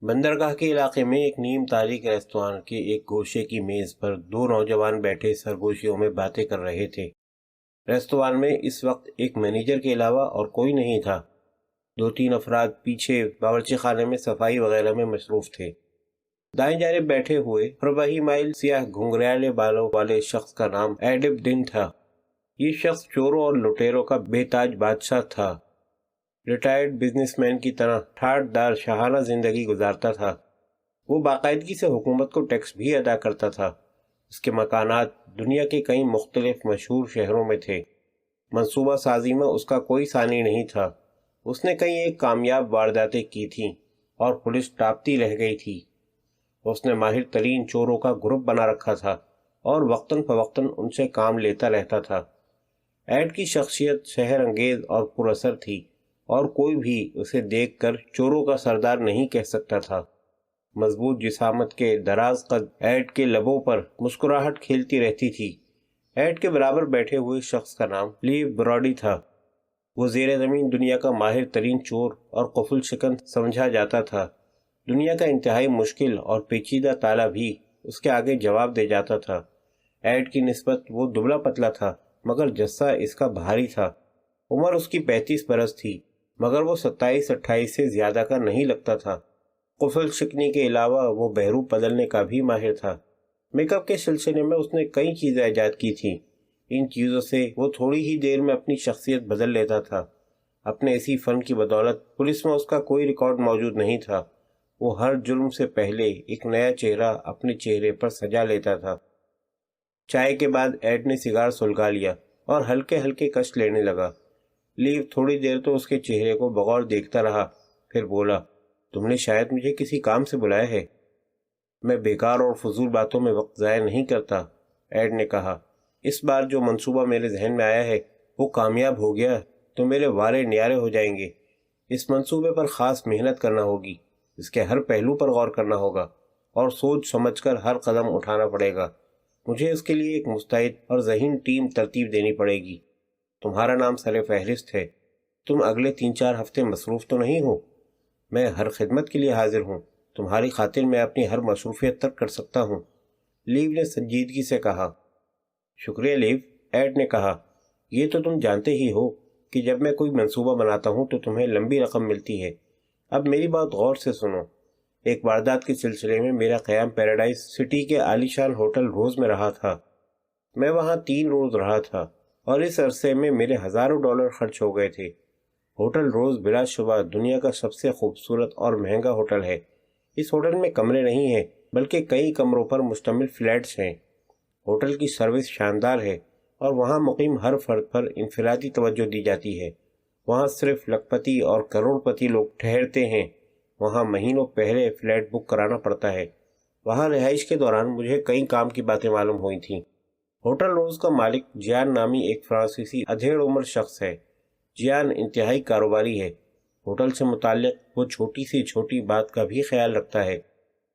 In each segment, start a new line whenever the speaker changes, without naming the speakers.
بندرگاہ کے علاقے میں ایک نیم تاریک ریستوران کے ایک گوشے کی میز پر دو نوجوان بیٹھے سرگوشیوں میں باتیں کر رہے تھے۔ ریستوران میں اس وقت ایک مینیجر کے علاوہ اور کوئی نہیں تھا۔ دو تین افراد پیچھے باورچی خانے میں صفائی وغیرہ میں مصروف تھے۔ دائیں جانب بیٹھے ہوئے پروہی مائل سیاہ گھنگریالے بالوں والے شخص کا نام ایڈب ڈن تھا۔ یہ شخص چوروں اور لٹیروں کا بے تاج بادشاہ تھا۔ ریٹائرڈ بزنس مین کی طرح ٹھاٹ دار شاہانہ زندگی گزارتا تھا۔ وہ باقاعدگی سے حکومت کو ٹیکس بھی ادا کرتا تھا۔ اس کے مکانات دنیا کے کئی مختلف مشہور شہروں میں تھے۔ منصوبہ سازی میں اس کا کوئی ثانی نہیں تھا۔ اس نے کئی ایک کامیاب وارداتیں کی تھیں اور پولیس ٹاپتی رہ گئی تھی۔ اس نے ماہر ترین چوروں کا گروپ بنا رکھا تھا اور وقتاً فوقتاً ان سے کام لیتا رہتا تھا۔ ایڈ کی شخصیت سحر انگیز اور پر اثر تھی اور کوئی بھی اسے دیکھ کر چوروں کا سردار نہیں کہہ سکتا تھا۔ مضبوط جسامت کے دراز قد ایڈ کے لبوں پر مسکراہٹ کھیلتی رہتی تھی۔ ایڈ کے برابر بیٹھے ہوئے شخص کا نام لیو براڈی تھا۔ وہ زیر زمین دنیا کا ماہر ترین چور اور قفل شکن سمجھا جاتا تھا۔ دنیا کا انتہائی مشکل اور پیچیدہ تالا بھی اس کے آگے جواب دے جاتا تھا۔ ایڈ کی نسبت وہ دبلا پتلا تھا مگر جسہ اس کا بھاری تھا۔ عمر اس کی 35 برس تھی مگر وہ 27-28 سے زیادہ کا نہیں لگتا تھا۔ قفل شکنی کے علاوہ وہ بہروپ بدلنے کا بھی ماہر تھا۔ میک اپ کے سلسلے میں اس نے کئی چیزیں ایجاد کی تھیں۔ ان چیزوں سے وہ تھوڑی ہی دیر میں اپنی شخصیت بدل لیتا تھا۔ اپنے اسی فن کی بدولت پولیس میں اس کا کوئی ریکارڈ موجود نہیں تھا۔ وہ ہر جرم سے پہلے ایک نیا چہرہ اپنے چہرے پر سجا لیتا تھا۔ چائے کے بعد ایڈ نے سگار سلگا لیا اور ہلکے ہلکے کش لینے لگا۔ لیو تھوڑی دیر تو اس کے چہرے کو بغور دیکھتا رہا، پھر بولا، تم نے شاید مجھے کسی کام سے بلایا ہے؟ میں بیکار اور فضول باتوں میں وقت ضائع نہیں کرتا، ایڈ نے کہا۔ اس بار جو منصوبہ میرے ذہن میں آیا ہے وہ کامیاب ہو گیا تو میرے وارے نیارے ہو جائیں گے۔ اس منصوبے پر خاص محنت کرنا ہوگی، اس کے ہر پہلو پر غور کرنا ہوگا اور سوچ سمجھ کر ہر قدم اٹھانا پڑے گا۔ مجھے اس کے لیے ایک مستعد اور ذہین ٹیم ترتیب دینی پڑے گی۔ تمہارا نام سر فہرست ہے۔ تم اگلے 3-4 ہفتے مصروف تو نہیں ہو؟ میں ہر خدمت کے لیے حاضر ہوں۔ تمہاری خاطر میں اپنی ہر مصروفیت ترک کر سکتا ہوں، لیو نے سنجیدگی سے کہا۔ شکریہ لیو، ایڈ نے کہا۔ یہ تو تم جانتے ہی ہو کہ جب میں کوئی منصوبہ بناتا ہوں تو تمہیں لمبی رقم ملتی ہے۔ اب میری بات غور سے سنو۔ ایک واردات کے سلسلے میں میرا قیام پیراڈائز سٹی کے عالیشان ہوٹل روز میں رہا تھا۔ میں وہاں 3 روز رہا تھا اور اس عرصے میں میرے ہزاروں ڈالر خرچ ہو گئے تھے۔ ہوٹل روز بلا شبہ دنیا کا سب سے خوبصورت اور مہنگا ہوٹل ہے۔ اس ہوٹل میں کمرے نہیں ہیں بلکہ کئی کمروں پر مشتمل فلیٹس ہیں۔ ہوٹل کی سروس شاندار ہے اور وہاں مقیم ہر فرد پر انفرادی توجہ دی جاتی ہے۔ وہاں صرف لکھ پتی اور کروڑ پتی لوگ ٹھہرتے ہیں۔ وہاں مہینوں پہلے فلیٹ بک کرانا پڑتا ہے۔ وہاں رہائش کے دوران مجھے کئی کام کی باتیں معلوم ہوئی تھیں۔ ہوٹل روز کا مالک جیان نامی ایک فرانسیسی ادھیڑ عمر شخص ہے۔ جیان انتہائی کاروباری ہے۔ ہوٹل سے متعلق وہ چھوٹی سی چھوٹی بات کا بھی خیال رکھتا ہے۔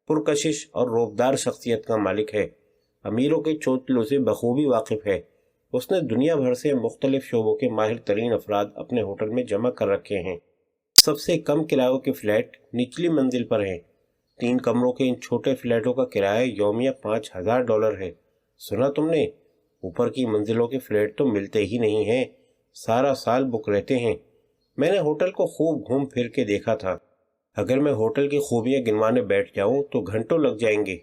پرکشش اور روبدار شخصیت کا مالک ہے۔ امیروں کے چوتلوں سے بخوبی واقف ہے۔ اس نے دنیا بھر سے مختلف شعبوں کے ماہر ترین افراد اپنے ہوٹل میں جمع کر رکھے ہیں۔ سب سے کم کرایوں کے فلیٹ نچلی منزل پر ہیں۔ 3 کمروں کے ان چھوٹے فلیٹوں کا کرایہ یومیہ $5000 ہے۔ سنا تم نے؟ اوپر کی منزلوں کے فلیٹ تو ملتے ہی نہیں ہیں، سارا سال بک رہتے ہیں۔ میں نے ہوٹل کو خوب گھوم پھر کے دیکھا تھا۔ اگر میں ہوٹل کی خوبیاں گنوانے بیٹھ جاؤں تو گھنٹوں لگ جائیں گے۔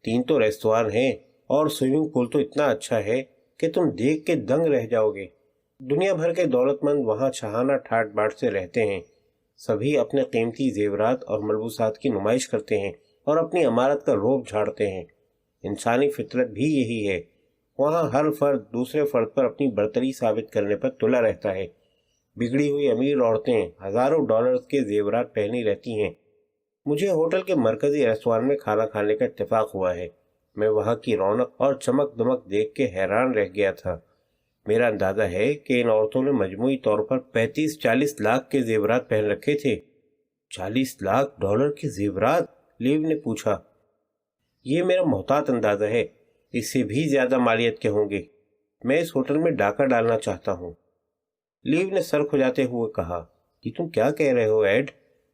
3 تو ریستوران ہیں اور سوئمنگ پول تو اتنا اچھا ہے کہ تم دیکھ کے دنگ رہ جاؤ گے۔ دنیا بھر کے دولت مند وہاں شاہانہ ٹھاٹ باٹ سے رہتے ہیں۔ سبھی اپنے قیمتی زیورات اور ملبوسات کی نمائش کرتے ہیں اور اپنی عمارت کا روب جھاڑتے ہیں۔ انسانی فطرت بھی یہی ہے۔ وہاں ہر فرد دوسرے فرد پر اپنی برتری ثابت کرنے پر تلا رہتا ہے۔ بگڑی ہوئی امیر عورتیں ہزاروں ڈالرز کے زیورات پہنی رہتی ہیں۔ مجھے ہوٹل کے مرکزی ریستوران میں کھانا کھانے کا اتفاق ہوا ہے۔ میں وہاں کی رونق اور چمک دمک دیکھ کے حیران رہ گیا تھا۔ میرا اندازہ ہے کہ ان عورتوں نے مجموعی طور پر 35-40 لاکھ کے زیورات پہن رکھے تھے۔ $40 لاکھ کے زیورات؟ لیو نے پوچھا۔ یہ میرا محتاط اندازہ ہے، اس سے بھی زیادہ مالیت کے ہوں گے۔ میں اس ہوٹل میں ڈاکہ ڈالنا چاہتا ہوں۔ لیو نے سر کھجاتے ہوئے کہا، کہ تم کیا کہہ رہے ہو ایڈ؟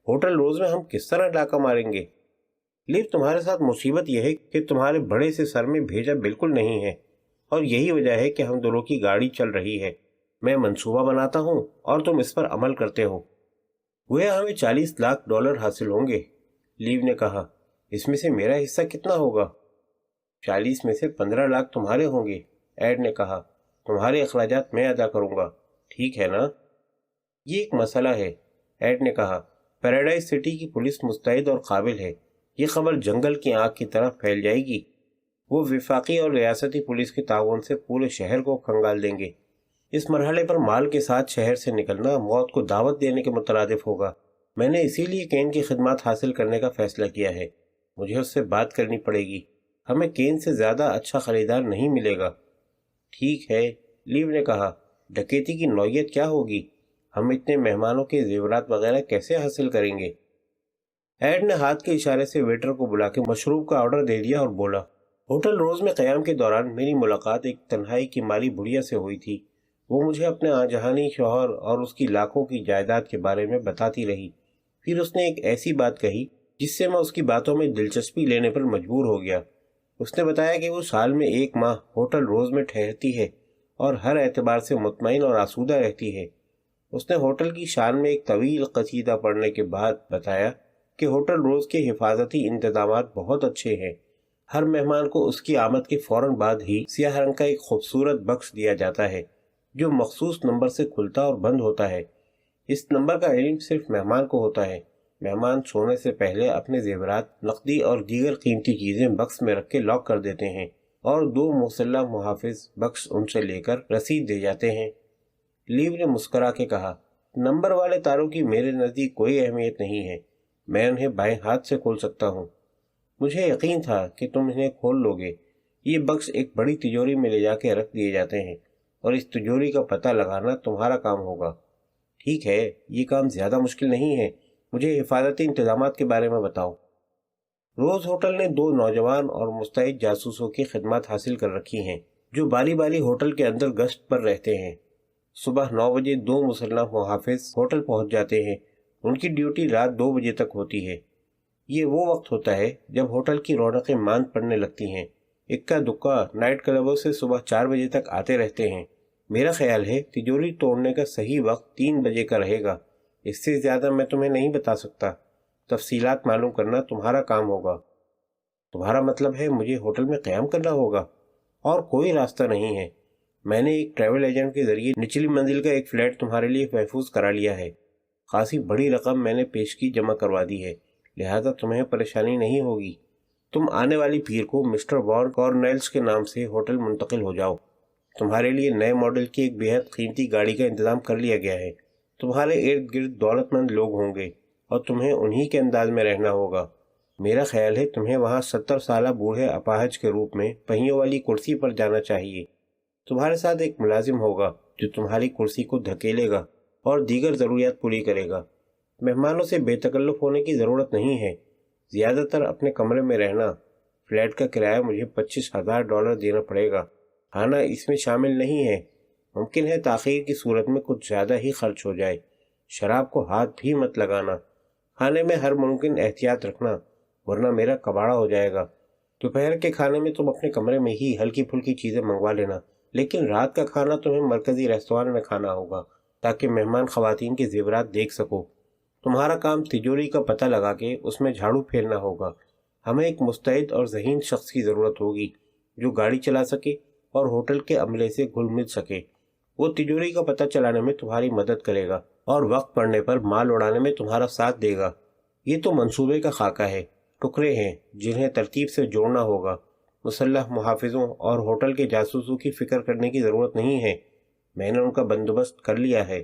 ہوٹل روز میں ہم کس طرح ڈاکہ ماریں گے؟ لیو، تمہارے ساتھ مصیبت یہ ہے کہ تمہارے بڑے سے سر میں بھیجا بالکل نہیں ہے، اور یہی وجہ ہے کہ ہم دونوں کی گاڑی چل رہی ہے۔ میں منصوبہ بناتا ہوں اور تم اس پر عمل کرتے ہو۔ گویا ہمیں $40 لاکھ حاصل ہوں گے، لیو نے کہا۔ اس میں سے میرا حصہ کتنا ہوگا؟ 40 میں سے 15 لاکھ تمہارے ہوں گے، ایڈ نے کہا۔ تمہارے اخراجات میں ادا کروں گا، ٹھیک ہے نا؟ یہ ایک مسئلہ ہے، ایڈ نے کہا۔ پیراڈائز سٹی کی پولیس مستعد اور قابل ہے۔ یہ خبر جنگل کی آگ کی طرح پھیل جائے گی۔ وہ وفاقی اور ریاستی پولیس کے تعاون سے پورے شہر کو کھنگال دیں گے۔ اس مرحلے پر مال کے ساتھ شہر سے نکلنا موت کو دعوت دینے کے مترادف ہوگا۔ میں نے اسی لیے کین کی خدمات حاصل کرنے کا فیصلہ کیا ہے۔ مجھے اس سے بات کرنی پڑے گی۔ ہمیں کین سے زیادہ اچھا خریدار نہیں ملے گا۔ ٹھیک ہے، لیو نے کہا۔ ڈکیتی کی نوعیت کیا ہوگی؟ ہم اتنے مہمانوں کے زیورات وغیرہ کیسے حاصل کریں گے؟ ایڈ نے ہاتھ کے اشارے سے ویٹر کو بلا کے مشروب کا آرڈر دے دیا اور بولا، ہوٹل روز میں قیام کے دوران میری ملاقات ایک تنہائی کی مالی بڑھیا سے ہوئی تھی۔ وہ مجھے اپنے آنجہانی شوہر اور اس کی لاکھوں کی جائیداد کے بارے میں بتاتی رہی۔ پھر اس نے ایک ایسی بات کہی جس سے میں اس کی باتوں میں دلچسپی لینے پر مجبور ہو گیا۔ اس نے بتایا کہ وہ سال میں 1 ماہ ہوٹل روز میں ٹھہرتی ہے اور ہر اعتبار سے مطمئن اور آسودہ رہتی ہے۔ اس نے ہوٹل کی شان میں ایک طویل قصیدہ پڑھنے کے بعد بتایا کہ ہوٹل روز کے حفاظتی انتظامات بہت اچھے ہیں۔ ہر مہمان کو اس کی آمد کے فوراً بعد ہی سیاہ رنگ کا ایک خوبصورت بکس دیا جاتا ہے جو مخصوص نمبر سے کھلتا اور بند ہوتا ہے۔ اس نمبر کا علم صرف مہمان کو ہوتا ہے۔ مہمان سونے سے پہلے اپنے زیورات، نقدی اور دیگر قیمتی چیزیں بکس میں رکھ کے لاک کر دیتے ہیں اور 2 مسلح محافظ بکس ان سے لے کر رسید دے جاتے ہیں۔ لیو نے مسکرا کے کہا، نمبر والے تاروں کی میرے نزدیک کوئی اہمیت نہیں ہے۔ میں انہیں بائیں ہاتھ سے کھول سکتا ہوں۔ مجھے یقین تھا کہ تم انہیں کھول لو گے۔ یہ بکس ایک بڑی تجوری میں لے جا کے رکھ دیے جاتے ہیں اور اس تجوری کا پتہ لگانا تمہارا کام ہوگا۔ ٹھیک ہے، یہ کام زیادہ مشکل نہیں ہے۔ مجھے حفاظتی انتظامات کے بارے میں بتاؤ۔ روز ہوٹل نے 2 نوجوان اور مستعد جاسوسوں کی خدمات حاصل کر رکھی ہیں جو باری باری ہوٹل کے اندر گشت پر رہتے ہیں۔ صبح 9 بجے 2 مسلح محافظ ہوٹل پہنچ جاتے ہیں۔ ان کی ڈیوٹی رات 2 بجے تک ہوتی ہے۔ یہ وہ وقت ہوتا ہے جب ہوٹل کی رونقیں ماند پڑنے لگتی ہیں۔ اکا دکا نائٹ کلبوں سے صبح 4 بجے تک آتے رہتے ہیں۔ میرا خیال ہے تجوری توڑنے کا صحیح وقت 3 بجے کا رہے گا۔ اس سے زیادہ میں تمہیں نہیں بتا سکتا۔ تفصیلات معلوم کرنا تمہارا کام ہوگا۔ تمہارا مطلب ہے مجھے ہوٹل میں قیام کرنا ہوگا؟ اور کوئی راستہ نہیں ہے۔ میں نے ایک ٹریول ایجنٹ کے ذریعے نچلی منزل کا ایک فلیٹ تمہارے لیے محفوظ کرا لیا ہے۔ خاصی بڑی رقم میں نے پیشگی جمع کروا دی ہے، لہذا تمہیں پریشانی نہیں ہوگی۔ تم آنے والی پیر کو مسٹر وان کارنیلس کے نام سے ہوٹل منتقل ہو جاؤ۔ تمہارے لیے نئے ماڈل کی ایک بےحد قیمتی گاڑی کا انتظام کر لیا گیا ہے۔ تمہارے ارد گرد دولت مند لوگ ہوں گے اور تمہیں انہی کے انداز میں رہنا ہوگا۔ میرا خیال ہے تمہیں وہاں 70 سالہ بوڑھے اپاہج کے روپ میں پہیوں والی کرسی پر جانا چاہیے۔ تمہارے ساتھ ایک ملازم ہوگا جو تمہاری کرسی کو دھکیلے گا اور دیگر ضروریات پوری کرے گا۔ مہمانوں سے بے تکلف ہونے کی ضرورت نہیں ہے۔ زیادہ تر اپنے کمرے میں رہنا۔ فلیٹ کا کرایہ مجھے $25,000 دینا پڑے گا۔ کھانا اس میں شامل نہیں ہے۔ ممکن ہے تاخیر کی صورت میں کچھ زیادہ ہی خرچ ہو جائے۔ شراب کو ہاتھ بھی مت لگانا۔ کھانے میں ہر ممکن احتیاط رکھنا ورنہ میرا کباڑا ہو جائے گا۔ دوپہر کے کھانے میں تم اپنے کمرے میں ہی ہلکی پھلکی چیزیں منگوا لینا، لیکن رات کا کھانا تمہیں مرکزی ریستوران میں کھانا ہوگا تاکہ مہمان خواتین کے زیورات دیکھ سکو۔ تمہارا کام تجوری کا پتہ لگا کے اس میں جھاڑو پھیرنا ہوگا۔ ہمیں ایک مستعد اور ذہین شخص کی ضرورت ہوگی جو گاڑی چلا سکے اور ہوٹل کے عملے سے گھل مل سکے۔ وہ تجوری کا پتہ چلانے میں تمہاری مدد کرے گا اور وقت پڑنے پر مال اڑانے میں تمہارا ساتھ دے گا۔ یہ تو منصوبے کا خاکہ ہے، ٹکڑے ہیں جنہیں ترتیب سے جوڑنا ہوگا۔ مسلح محافظوں اور ہوٹل کے جاسوسوں کی فکر کرنے کی ضرورت نہیں ہے، میں نے ان کا بندوبست کر لیا ہے۔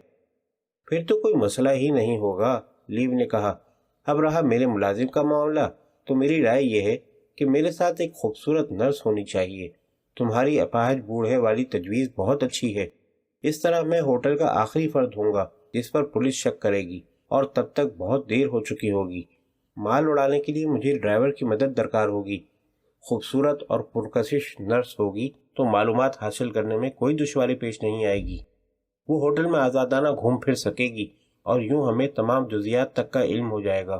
پھر تو کوئی مسئلہ ہی نہیں ہوگا، لیو نے کہا۔ اب رہا میرے ملازم کا معاملہ، تو میری رائے یہ ہے کہ میرے ساتھ ایک خوبصورت نرس ہونی چاہیے۔ تمہاری اپاہج بوڑھے والی تجویز بہت اچھی ہے۔ اس طرح میں ہوٹل کا آخری فرد ہوں گا جس پر پولیس شک کرے گی، اور تب تک بہت دیر ہو چکی ہوگی۔ مال اڑانے کے لیے مجھے ڈرائیور کی مدد درکار ہوگی۔ خوبصورت اور پرکشش نرس ہوگی تو معلومات حاصل کرنے میں کوئی دشواری پیش نہیں آئے گی۔ وہ ہوٹل میں آزادانہ گھوم پھر سکے گی اور یوں ہمیں تمام جزیات تک کا علم ہو جائے گا۔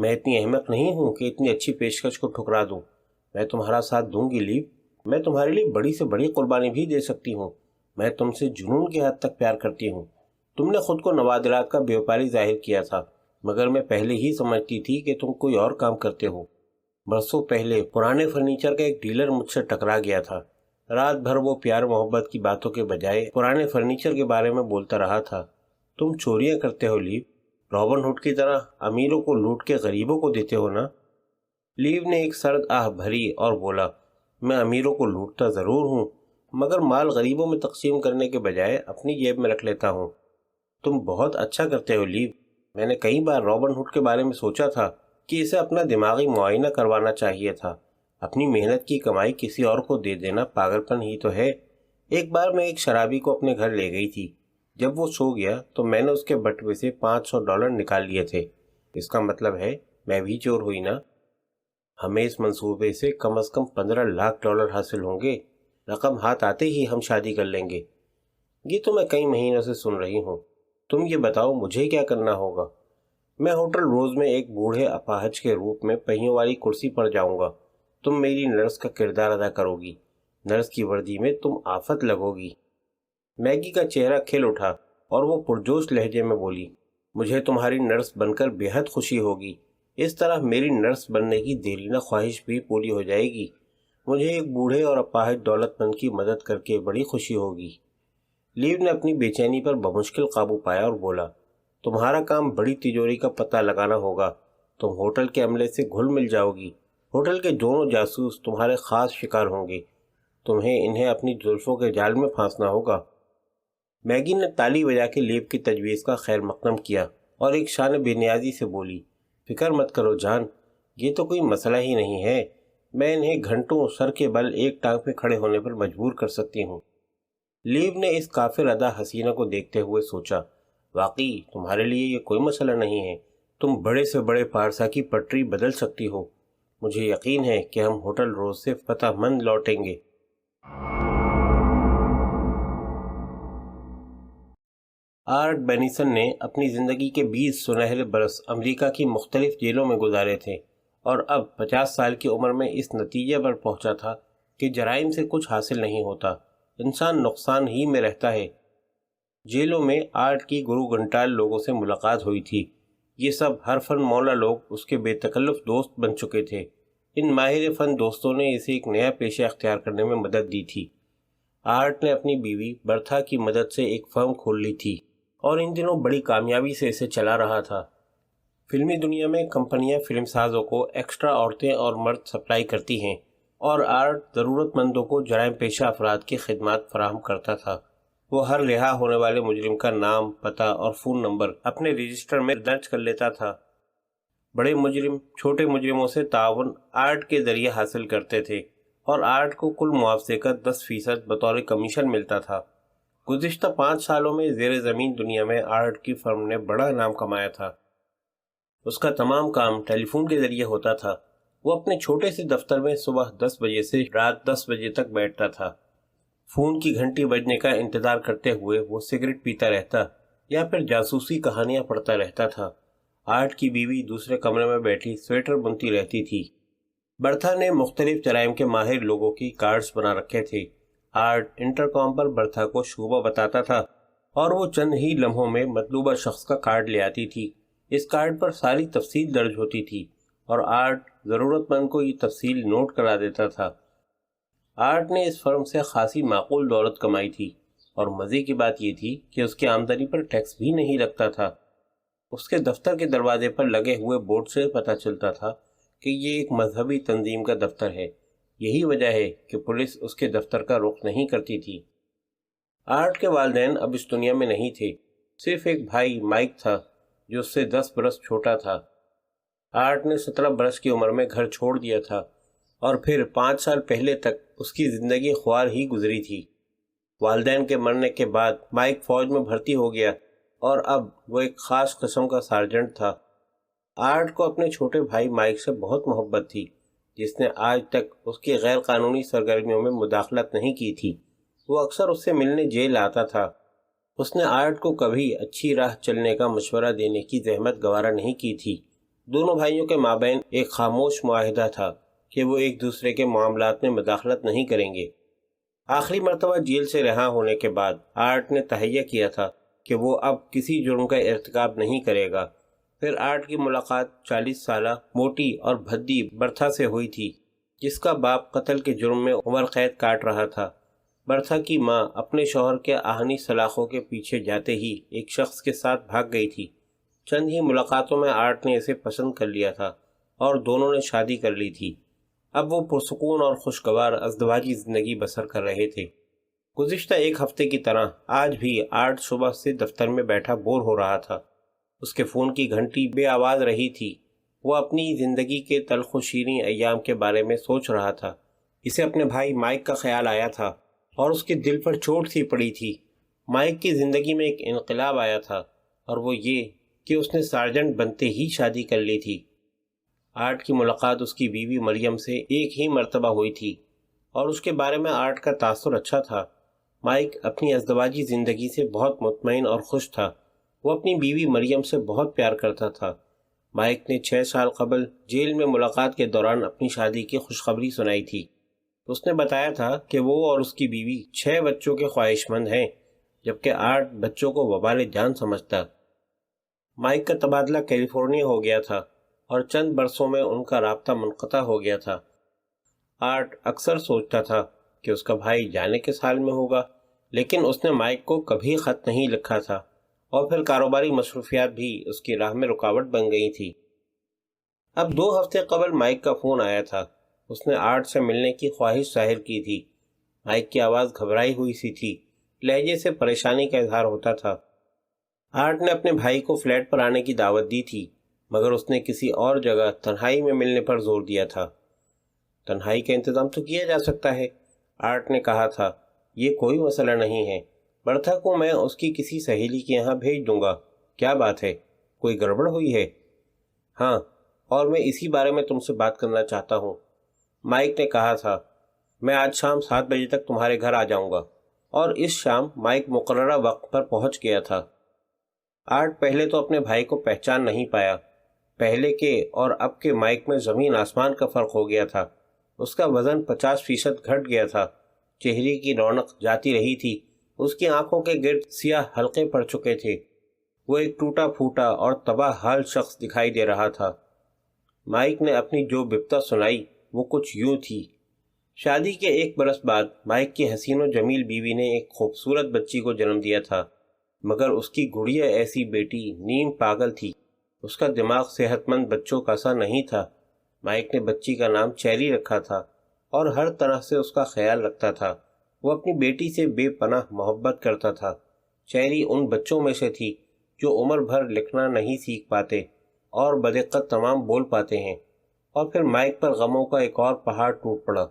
میں اتنی احمق نہیں ہوں کہ اتنی اچھی پیشکش کو ٹھکرا دوں۔ میں تمہارا ساتھ دوں گی لیو، میں تمہارے لیے بڑی سے بڑی قربانی بھی دے سکتی ہوں۔ میں تم سے جنون کی حد تک پیار کرتی ہوں۔ تم نے خود کو نوادرات کا بیوپاری ظاہر کیا تھا، مگر میں پہلے ہی سمجھتی تھی کہ تم کوئی اور کام کرتے ہو۔ برسوں پہلے پرانے فرنیچر کا ایک ڈیلر مجھ سے ٹکرا گیا تھا۔ رات بھر وہ پیار محبت کی باتوں کے بجائے پرانے فرنیچر کے بارے میں بولتا رہا تھا۔ تم چوریاں کرتے ہو لیو، رابن ہوڈ کی طرح امیروں کو لوٹ کے غریبوں کو دیتے ہو نا؟ لیو نے ایک سرد آہ بھری اور بولا، میں امیروں کو لوٹتا ضرور ہوں، مگر مال غریبوں میں تقسیم کرنے کے بجائے اپنی جیب میں رکھ لیتا ہوں۔ تم بہت اچھا کرتے ہو لیو۔ میں نے کئی بار رابن ہوڈ کے بارے میں سوچا تھا کہ اسے اپنا دماغی معائنہ کروانا چاہیے تھا۔ اپنی محنت کی کمائی کسی اور کو دے دینا پاگل پن ہی تو ہے۔ ایک بار میں ایک شرابی کو اپنے گھر لے گئی تھی۔ جب وہ سو گیا تو میں نے اس کے بٹوے سے $500 نکال لیے تھے۔ اس کا مطلب ہے میں بھی چور ہوئی نا؟ ہمیں اس منصوبے سے کم از کم $15 لاکھ حاصل ہوں گے۔ رقم ہاتھ آتے ہی ہم شادی کر لیں گے۔ یہ تو میں کئی مہینوں سے سن رہی ہوں۔ تم یہ بتاؤ مجھے کیا کرنا ہوگا؟ میں ہوٹل روز میں ایک بوڑھے اپاہج کے روپ میں پہیوں والی کرسی پر جاؤں گا۔ تم میری نرس کا کردار ادا کرو گی۔ نرس کی وردی میں تم آفت لگو گی۔ میگی کا چہرہ کھل اٹھا اور وہ پرجوش لہجے میں بولی، مجھے تمہاری نرس بن کر بے حد خوشی ہوگی۔ اس طرح میری نرس بننے کی دیرینہ خواہش بھی پوری ہو جائے گی۔ مجھے ایک بوڑھے اور اپاہج دولت مند کی مدد کر کے بڑی خوشی ہوگی۔ لیو نے اپنی بے چینی پر بمشکل قابو پایا اور بولا، تمہارا کام بڑی تجوری کا پتہ لگانا ہوگا۔ تم ہوٹل کے عملے سے گھل مل جاؤ گی۔ ہوٹل کے دونوں جاسوس تمہارے خاص شکار ہوں گے۔ تمہیں انہیں اپنی زلفوں کے جال میں پھانسنا ہوگا۔ میگی نے تالی بجا کے لیو کی تجویز کا خیر مقدم کیا اور ایک شان بے نیازی سے بولی، فکر مت کرو جان، یہ تو کوئی مسئلہ ہی نہیں ہے۔ میں انہیں گھنٹوں سر کے بل ایک ٹانگ پہ کھڑے ہونے پر مجبور کر سکتی ہوں۔ لیو نے اس کافر ادا حسینہ کو دیکھتے ہوئے سوچا، واقعی تمہارے لیے یہ کوئی مسئلہ نہیں ہے۔ تم بڑے سے بڑے پارسا کی پٹری بدل سکتی ہو۔ مجھے یقین ہے کہ ہم ہوٹل روز سے فتح مند لوٹیں گے۔ آرٹ بینیسن نے اپنی زندگی کے 20 سنہرے برس امریکہ کی مختلف جیلوں میں گزارے تھے اور اب 50 سال کی عمر میں اس نتیجے پر پہنچا تھا کہ جرائم سے کچھ حاصل نہیں ہوتا، انسان نقصان ہی میں رہتا ہے۔ جیلوں میں آرٹ کی گرو گھنٹال لوگوں سے ملاقات ہوئی تھی۔ یہ سب ہر فن مولا لوگ اس کے بے تکلف دوست بن چکے تھے۔ ان ماہر فن دوستوں نے اسے ایک نیا پیشہ اختیار کرنے میں مدد دی تھی۔ آرٹ نے اپنی بیوی برتھا کی مدد سے ایک فرم کھول لی تھی اور ان دنوں بڑی کامیابی سے اسے چلا رہا تھا۔ فلمی دنیا میں کمپنیاں فلم سازوں کو ایکسٹرا عورتیں اور مرد سپلائی کرتی ہیں اور آرٹ ضرورت مندوں کو جرائم پیشہ افراد کی خدمات فراہم کرتا تھا۔ وہ ہر رہا ہونے والے مجرم کا نام، پتہ اور فون نمبر اپنے رجسٹر میں درج کر لیتا تھا۔ بڑے مجرم چھوٹے مجرموں سے تعاون آرٹ کے ذریعے حاصل کرتے تھے اور آرٹ کو کل معاوضے کا 10% بطور کمیشن ملتا تھا۔ گزشتہ 5 سالوں میں زیر زمین دنیا میں آرٹ کی فرم نے بڑا نام کمایا تھا۔ اس کا تمام کام ٹیلی فون کے ذریعے ہوتا تھا۔ وہ اپنے چھوٹے سے دفتر میں صبح 10 بجے سے رات 10 بجے تک بیٹھتا تھا۔ فون کی گھنٹی بجنے کا انتظار کرتے ہوئے وہ سگریٹ پیتا رہتا یا پھر جاسوسی کہانیاں پڑھتا رہتا تھا۔ آرٹ کی بیوی دوسرے کمرے میں بیٹھی سویٹر بنتی رہتی تھی۔ برتھا نے مختلف جرائم کے ماہر لوگوں کی کارڈز بنا رکھے تھے۔ آرٹ انٹرکام پر برتھا کو شعبہ بتاتا تھا اور وہ چند ہی لمحوں میں مطلوبہ شخص کا کارڈ لے آتی تھی۔ اس کارڈ پر ساری تفصیل درج ہوتی تھی اور آرٹ ضرورت مند کو یہ تفصیل نوٹ کرا دیتا تھا۔ آرٹ نے اس فرم سے خاصی معقول دولت کمائی تھی اور مزے کی بات یہ تھی کہ اس کی آمدنی پر ٹیکس بھی نہیں لگتا تھا۔ اس کے دفتر کے دروازے پر لگے ہوئے بورڈ سے پتہ چلتا تھا کہ یہ ایک مذہبی تنظیم کا دفتر ہے۔ یہی وجہ ہے کہ پولیس اس کے دفتر کا رخ نہیں کرتی تھی۔ آرٹ کے والدین اب اس دنیا میں نہیں تھے، صرف ایک بھائی مائک تھا جو اس سے 10 برس چھوٹا تھا۔ آرٹ نے 17 برس کی عمر میں گھر چھوڑ دیا تھا اور پھر 5 سال پہلے تک اس کی زندگی خوار ہی گزری تھی۔ والدین کے مرنے کے بعد مائک فوج میں بھرتی ہو گیا اور اب وہ ایک خاص قسم کا سارجنٹ تھا۔ آرٹ کو اپنے چھوٹے بھائی مائک سے بہت محبت تھی، جس نے آج تک اس کی غیر قانونی سرگرمیوں میں مداخلت نہیں کی تھی۔ وہ اکثر اس سے ملنے جیل آتا تھا۔ اس نے آرٹ کو کبھی اچھی راہ چلنے کا مشورہ دینے کی زحمت گوارا نہیں کی تھی۔ دونوں بھائیوں کے مابین ایک خاموش معاہدہ تھا کہ وہ ایک دوسرے کے معاملات میں مداخلت نہیں کریں گے۔ آخری مرتبہ جیل سے رہا ہونے کے بعد آرٹ نے تہیہ کیا تھا کہ وہ اب کسی جرم کا ارتکاب نہیں کرے گا۔ پھر آرٹ کی ملاقات 40 سالہ موٹی اور بھدی برتھا سے ہوئی تھی، جس کا باپ قتل کے جرم میں عمر قید کاٹ رہا تھا۔ برتھا کی ماں اپنے شوہر کے آہنی سلاخوں کے پیچھے جاتے ہی ایک شخص کے ساتھ بھاگ گئی تھی۔ چند ہی ملاقاتوں میں آرٹ نے اسے پسند کر لیا تھا اور دونوں نے شادی کر لی تھی۔ اب وہ پرسکون اور خوشگوار ازدواجی زندگی بسر کر رہے تھے۔ گزشتہ ایک ہفتے کی طرح آج بھی آرٹ صبح سے دفتر میں بیٹھا بور ہو رہا تھا۔ اس کے فون کی گھنٹی بے آواز رہی تھی۔ وہ اپنی زندگی کے تلخ و شیریں ایام کے بارے میں سوچ رہا تھا۔ اسے اپنے بھائی مائک کا خیال آیا تھا اور اس کے دل پر چوٹ سی پڑی تھی۔ مائک کی زندگی میں ایک انقلاب آیا تھا، اور وہ یہ کہ اس نے سارجنٹ بنتے ہی شادی کر لی تھی۔ آرٹ کی ملاقات اس کی بیوی مریم سے ایک ہی مرتبہ ہوئی تھی، اور اس کے بارے میں آرٹ کا تاثر اچھا تھا۔ مائک اپنی ازدواجی زندگی سے بہت مطمئن اور خوش تھا۔ وہ اپنی بیوی مریم سے بہت پیار کرتا تھا۔ مائک نے 6 سال قبل جیل میں ملاقات کے دوران اپنی شادی کی خوشخبری سنائی تھی۔ اس نے بتایا تھا کہ وہ اور اس کی بیوی 6 بچوں کے خواہش مند ہیں، جبکہ آرٹ بچوں کو وبال جان سمجھتا۔ مائک کا تبادلہ کیلیفورنیا ہو گیا تھا اور چند برسوں میں ان کا رابطہ منقطع ہو گیا تھا۔ آرٹ اکثر سوچتا تھا کہ اس کا بھائی جانے کس حال میں ہوگا، لیکن اس نے مائک کو کبھی خط نہیں لکھا تھا، اور پھر کاروباری مصروفیات بھی اس کی راہ میں رکاوٹ بن گئی تھی۔ اب 2 ہفتے قبل مائک کا فون آیا تھا۔ اس نے آرٹ سے ملنے کی خواہش ظاہر کی تھی۔ مائک کی آواز گھبرائی ہوئی سی تھی، لہجے سے پریشانی کا اظہار ہوتا تھا۔ آرٹ نے اپنے بھائی کو فلیٹ پر آنے کی دعوت دی تھی، مگر اس نے کسی اور جگہ تنہائی میں ملنے پر زور دیا تھا۔ تنہائی کا انتظام تو کیا جا سکتا ہے، آرٹ نے کہا تھا۔ یہ کوئی مسئلہ نہیں ہے۔ برتھا کو میں اس کی کسی سہیلی کے یہاں بھیج دوں گا۔ کیا بات ہے، کوئی گڑبڑ ہوئی ہے؟ ہاں، اور میں اسی بارے میں تم سے بات کرنا چاہتا ہوں۔ مائک نے کہا تھا، میں آج شام 7 بجے تک تمہارے گھر آ جاؤں گا۔ اور اس شام مائک مقررہ وقت پر پہنچ گیا تھا۔ آرٹ پہلے تو اپنے بھائی کو پہچان نہیں پایا۔ پہلے کے اور اب کے مائک میں زمین آسمان کا فرق ہو گیا تھا۔ اس کا وزن 50% گھٹ گیا تھا، چہرے کی رونق جاتی رہی تھی، اس کی آنکھوں کے گرد سیاہ حلقے پڑ چکے تھے۔ وہ ایک ٹوٹا پھوٹا اور تباہ حال شخص دکھائی دے رہا تھا۔ مائک نے اپنی جو بپتا سنائی وہ کچھ یوں تھی۔ شادی کے 1 برس بعد مائک کی حسین و جمیل بیوی نے ایک خوبصورت بچی کو جنم دیا تھا، مگر اس کی گڑیا ایسی بیٹی نیم پاگل تھی۔ اس کا دماغ صحت مند بچوں کا سا نہیں تھا۔ مائک نے بچی کا نام چیری رکھا تھا اور ہر طرح سے اس کا خیال رکھتا تھا۔ وہ اپنی بیٹی سے بے پناہ محبت کرتا تھا۔ چیری ان بچوں میں سے تھی جو عمر بھر لکھنا نہیں سیکھ پاتے اور بدقت تمام بول پاتے ہیں۔ اور پھر مائک پر غموں کا ایک اور پہاڑ ٹوٹ پڑا۔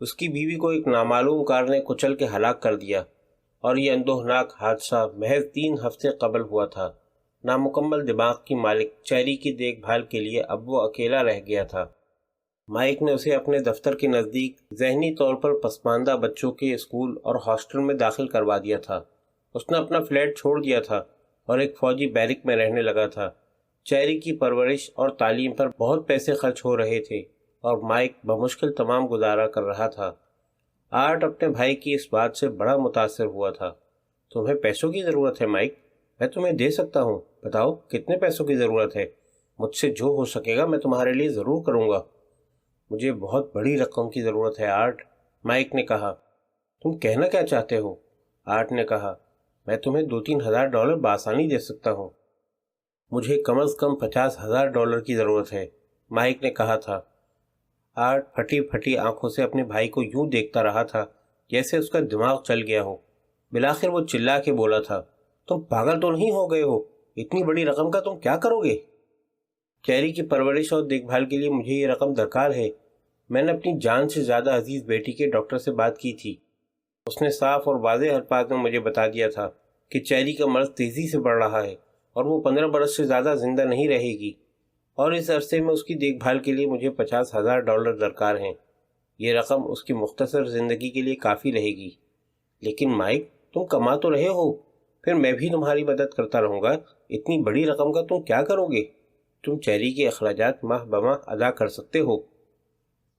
اس کی بیوی کو ایک نامعلوم کار نے کچل کے ہلاک کر دیا، اور یہ اندوہناک حادثہ محض 3 ہفتے قبل ہوا تھا۔ نامکمل دماغ کی مالک چیری کی دیکھ بھال کے لیے اب وہ اکیلا رہ گیا تھا۔ مائک نے اسے اپنے دفتر کے نزدیک ذہنی طور پر پسماندہ بچوں کے اسکول اور ہاسٹل میں داخل کروا دیا تھا۔ اس نے اپنا فلیٹ چھوڑ دیا تھا اور ایک فوجی بیرک میں رہنے لگا تھا۔ چیری کی پرورش اور تعلیم پر بہت پیسے خرچ ہو رہے تھے، اور مائک بمشکل تمام گزارا کر رہا تھا۔ آرٹ اپنے بھائی کی اس بات سے بڑا متاثر ہوا تھا۔ تمہیں پیسوں کی ضرورت ہے مائک؟ میں تمہیں دے سکتا ہوں۔ بتاؤ کتنے پیسوں کی ضرورت ہے؟ مجھ سے جو ہو سکے گا میں تمہارے لیے ضرور کروں گا۔ مجھے بہت بڑی رقم کی ضرورت ہے آرٹ، مائک نے کہا۔ تم کہنا کیا چاہتے ہو؟ آرٹ نے کہا، میں تمہیں $2-3 ہزار بآسانی دے سکتا ہوں۔ مجھے کم از کم $50,000 کی ضرورت ہے، مائک نے کہا تھا۔ آرٹ پھٹی پھٹی آنکھوں سے اپنے بھائی کو یوں دیکھتا رہا تھا جیسے اس کا دماغ چل گیا ہو۔ بالآخر وہ چلا کے بولا تھا، تم پاگل تو نہیں ہو گئے ہو؟ اتنی بڑی رقم کا تم کیا کرو گے؟ چیری کی پرورش اور دیکھ بھال کے لیے مجھے یہ رقم درکار ہے۔ میں نے اپنی جان سے زیادہ عزیز بیٹی کے ڈاکٹر سے بات کی تھی۔ اس نے صاف اور واضح الفاظ میں مجھے بتا دیا تھا کہ چیری کا مرض تیزی سے بڑھ رہا ہے اور وہ 15 برس سے زیادہ زندہ نہیں رہے گی، اور اس عرصے میں اس کی دیکھ بھال کے لیے مجھے $50,000 درکار ہیں۔ یہ رقم اس کی مختصر زندگی کے لیے کافی رہے گی۔ لیکن مائک، تم کما تو رہے ہو، پھر میں بھی تمہاری مدد کرتا رہوں گا۔ اتنی بڑی رقم کا تم کیا کرو گے؟ تم چیری کے اخراجات ماہ بماہ ادا کر سکتے ہو؟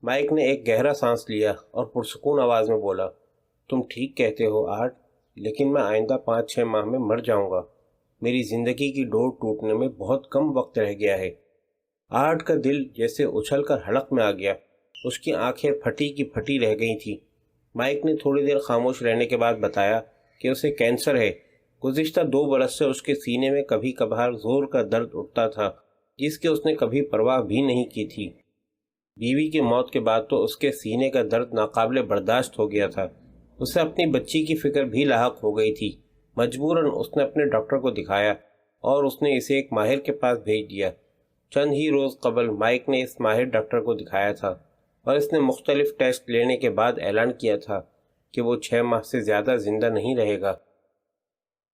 مائک نے ایک گہرا سانس لیا اور پرسکون آواز میں بولا، تم ٹھیک کہتے ہو آرٹ، لیکن میں آئندہ 5-6 ماہ میں مر جاؤں گا۔ میری زندگی کی ڈور ٹوٹنے میں بہت کم وقت رہ گیا ہے۔ آرٹ کا دل جیسے اچھل کر حلق میں آ گیا، اس کی آنکھیں پھٹی کی پھٹی رہ گئی تھیں۔ مائک نے تھوڑی دیر خاموش رہنے کے بعد بتایا کہ اسے کینسر ہے۔ گزشتہ 2 برس سے اس کے سینے میں کبھی کبھار زور کا درد اٹھتا تھا، جس کی اس نے کبھی پرواہ بھی نہیں کی تھی۔ بیوی کی موت کے بعد تو اس کے سینے کا درد ناقابل برداشت ہو گیا تھا۔ اسے اپنی بچی کی فکر بھی لاحق ہو گئی تھی۔ مجبوراً اس نے اپنے ڈاکٹر کو دکھایا اور اس نے اسے ایک ماہر کے پاس بھیج دیا۔ چند ہی روز قبل مائک نے اس ماہر ڈاکٹر کو دکھایا تھا اور اس نے مختلف ٹیسٹ لینے کے بعد اعلان کیا تھا کہ وہ 6 ماہ سے زیادہ زندہ نہیں رہے گا۔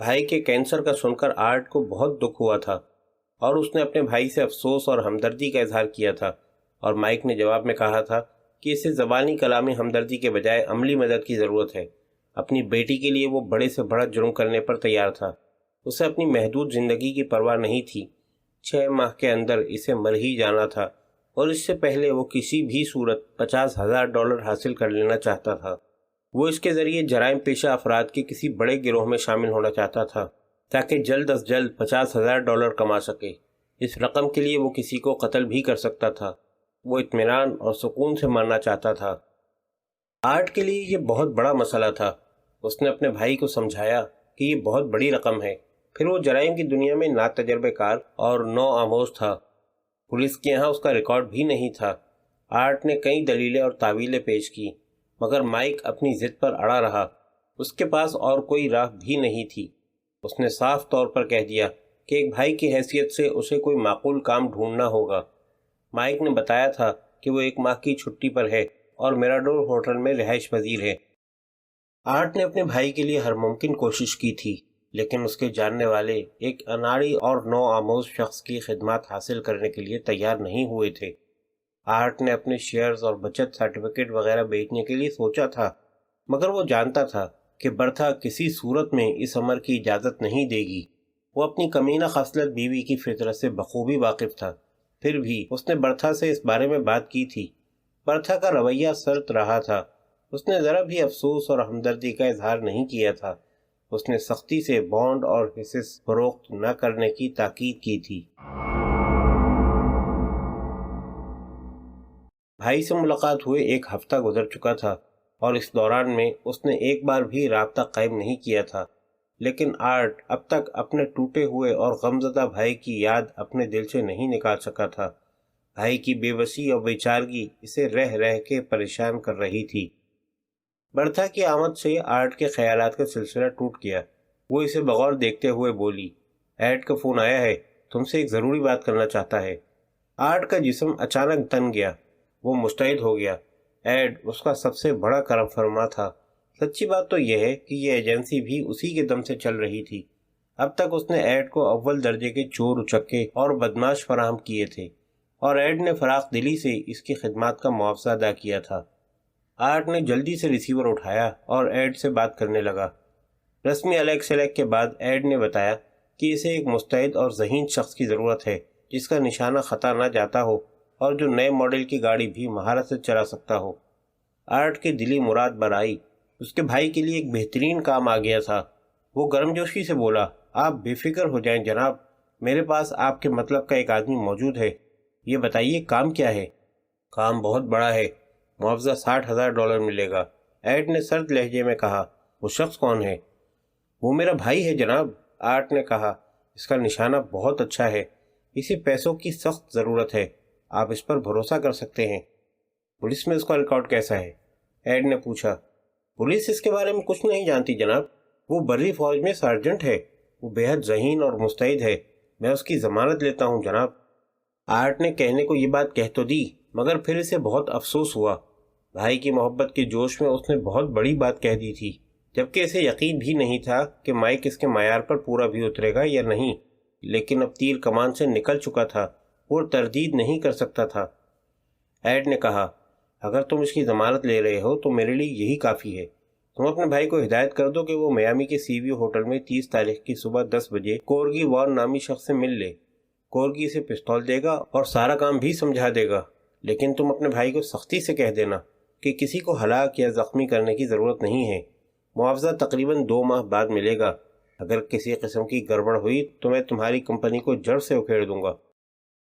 بھائی کے کینسر کا سن کر آرٹ کو بہت دکھ ہوا تھا اور اس نے اپنے بھائی سے افسوس اور ہمدردی کا اظہار کیا تھا، اور مائک نے جواب میں کہا تھا کہ اسے زبانی کلامی ہمدردی کے بجائے عملی مدد کی ضرورت ہے۔ اپنی بیٹی کے لیے وہ بڑے سے بڑا جرم کرنے پر تیار تھا۔ اسے اپنی محدود زندگی کی پرواہ نہیں تھی۔ 6 ماہ کے اندر اسے مر ہی جانا تھا، اور اس سے پہلے وہ کسی بھی صورت $50,000 حاصل کر لینا چاہتا تھا۔ وہ اس کے ذریعے جرائم پیشہ افراد کے کسی بڑے گروہ میں شامل ہونا چاہتا تھا تاکہ جلد از جلد $50,000 کما سکے۔ اس رقم کے لیے وہ کسی کو قتل بھی کر سکتا تھا۔ وہ اطمینان اور سکون سے مرنا چاہتا تھا۔ آرٹ کے لیے یہ بہت بڑا مسئلہ تھا۔ اس نے اپنے بھائی کو سمجھایا کہ یہ بہت بڑی رقم ہے۔ پھر وہ جرائم کی دنیا میں ناتجربہ کار اور نو آموز تھا۔ پولیس کے یہاں اس کا ریکارڈ بھی نہیں تھا۔ آرٹ نے کئی دلیلیں اور تعویلیں پیش کی، مگر مائک اپنی ضد پر اڑا رہا۔ اس کے پاس اور کوئی راہ بھی نہیں تھی۔ اس نے صاف طور پر کہہ دیا کہ ایک بھائی کی حیثیت سے اسے کوئی معقول کام ڈھونڈنا ہوگا۔ مائک نے بتایا تھا کہ وہ 1 ماہ کی چھٹی پر ہے اور میراڈور ہوٹل میں رہائش پذیر ہے۔ آرٹ نے اپنے بھائی کے لیے ہر ممکن کوشش کی تھی، لیکن اس کے جاننے والے ایک اناڑی اور نو آموز شخص کی خدمات حاصل کرنے کے لیے تیار نہیں ہوئے تھے۔ آرٹ نے اپنے شیئرز اور بچت سرٹیفکیٹ وغیرہ بیچنے کے لیے سوچا تھا، مگر وہ جانتا تھا کہ برتھا کسی صورت میں اس عمر کی اجازت نہیں دے گی۔ وہ اپنی کمینہ خصلت بیوی کی فطرت سے بخوبی واقف تھا۔ پھر بھی اس نے برتھا سے اس بارے میں بات کی تھی۔ برتھا کا رویہ سرد رہا تھا۔ اس نے ذرا بھی افسوس اور ہمدردی کا اظہار نہیں کیا تھا۔ اس نے سختی سے بانڈ اور حصص فروخت نہ کرنے کی تاکید کی تھی۔ بھائی سے ملاقات ہوئے 1 ہفتہ گزر چکا تھا اور اس دوران میں اس نے ایک بار بھی رابطہ قائم نہیں کیا تھا، لیکن آرٹ اب تک اپنے ٹوٹے ہوئے اور غمزدہ بھائی کی یاد اپنے دل سے نہیں نکال سکا تھا۔ بھائی کی بے بسی اور بے چارگی اسے رہ رہ کے پریشان کر رہی تھی۔ برتھا کی آمد سے آرٹ کے خیالات کا سلسلہ ٹوٹ گیا۔ وہ اسے بغور دیکھتے ہوئے بولی، ایڈ کا فون آیا ہے، تم سے ایک ضروری بات کرنا چاہتا ہے۔ آرٹ کا جسم اچانک تن گیا۔ وہ مستعد ہو گیا۔ ایڈ اس کا سب سے بڑا کرم فرما تھا۔ سچی بات تو یہ ہے کہ یہ ایجنسی بھی اسی کے دم سے چل رہی تھی۔ اب تک اس نے ایڈ کو اول درجے کے چور اچکے اور بدماش فراہم کیے تھے، اور ایڈ نے فراخ دلی سے اس کی خدمات کا معاوضہ ادا کیا تھا۔ آرٹ نے جلدی سے ریسیور اٹھایا اور ایڈ سے بات کرنے لگا۔ رسمی الیک سلیک کے بعد ایڈ نے بتایا کہ اسے ایک مستعد اور ذہین شخص کی ضرورت ہے جس کا نشانہ خطا نہ جاتا ہو اور جو نئے ماڈل کی گاڑی بھی مہارت سے چلا سکتا ہو۔ آرٹ کی دلی مراد برائی۔ اس کے بھائی کے لیے ایک بہترین کام آ گیا تھا۔ وہ گرمجوشی سے بولا، آپ بے فکر ہو جائیں جناب، میرے پاس آپ کے مطلب کا ایک آدمی موجود ہے۔ یہ بتائیے کام کیا ہے؟ کام بہت بڑا ہے، معاوضہ $60,000 ملے گا۔ ایڈ نے سرد لہجے میں کہا۔ وہ شخص کون ہے؟ وہ میرا بھائی ہے جناب، آرٹ نے کہا۔ اس کا نشانہ بہت اچھا ہے، اسے پیسوں کی سخت ضرورت ہے، آپ اس پر بھروسہ کر سکتے ہیں۔ پولیس میں اس کا ریکارڈ کیسا ہے؟ ایڈ نے پوچھا۔ پولیس اس کے بارے میں کچھ نہیں جانتی جناب، وہ بری فوج میں سارجنٹ ہے، وہ بے حد ذہین اور مستعد ہے، میں اس کی ضمانت لیتا ہوں جناب۔ آرٹ نے کہنے کو یہ بات کہہ تو دی، مگر پھر اسے بہت افسوس ہوا۔ بھائی کی محبت کے جوش میں اس نے بہت بڑی بات کہہ دی تھی، جبکہ اسے یقین بھی نہیں تھا کہ مائک اس کے معیار پر پورا بھی اترے گا یا نہیں، لیکن اب تیر کمان سے نکل چکا تھا، وہ تردید نہیں کر سکتا تھا۔ ایڈ نے کہا، اگر تم اس کی ضمانت لے رہے ہو تو میرے لیے یہی کافی ہے۔ تم اپنے بھائی کو ہدایت کر دو کہ وہ میامی کے سی وی ہوٹل میں 30 تاریخ کی صبح 10 بجے کورگی وان نامی شخص سے مل لے۔ کورگی سے پستول دے گا اور سارا کام بھی سمجھا دے گا، لیکن تم اپنے بھائی کو سختی سے کہہ دینا کہ کسی کو ہلاک یا زخمی کرنے کی ضرورت نہیں ہے۔ معاوضہ تقریباً 2 ماہ بعد ملے گا۔ اگر کسی قسم کی گڑبڑ ہوئی تو میں تمہاری کمپنی کو جڑ سے اکھیڑ دوں گا۔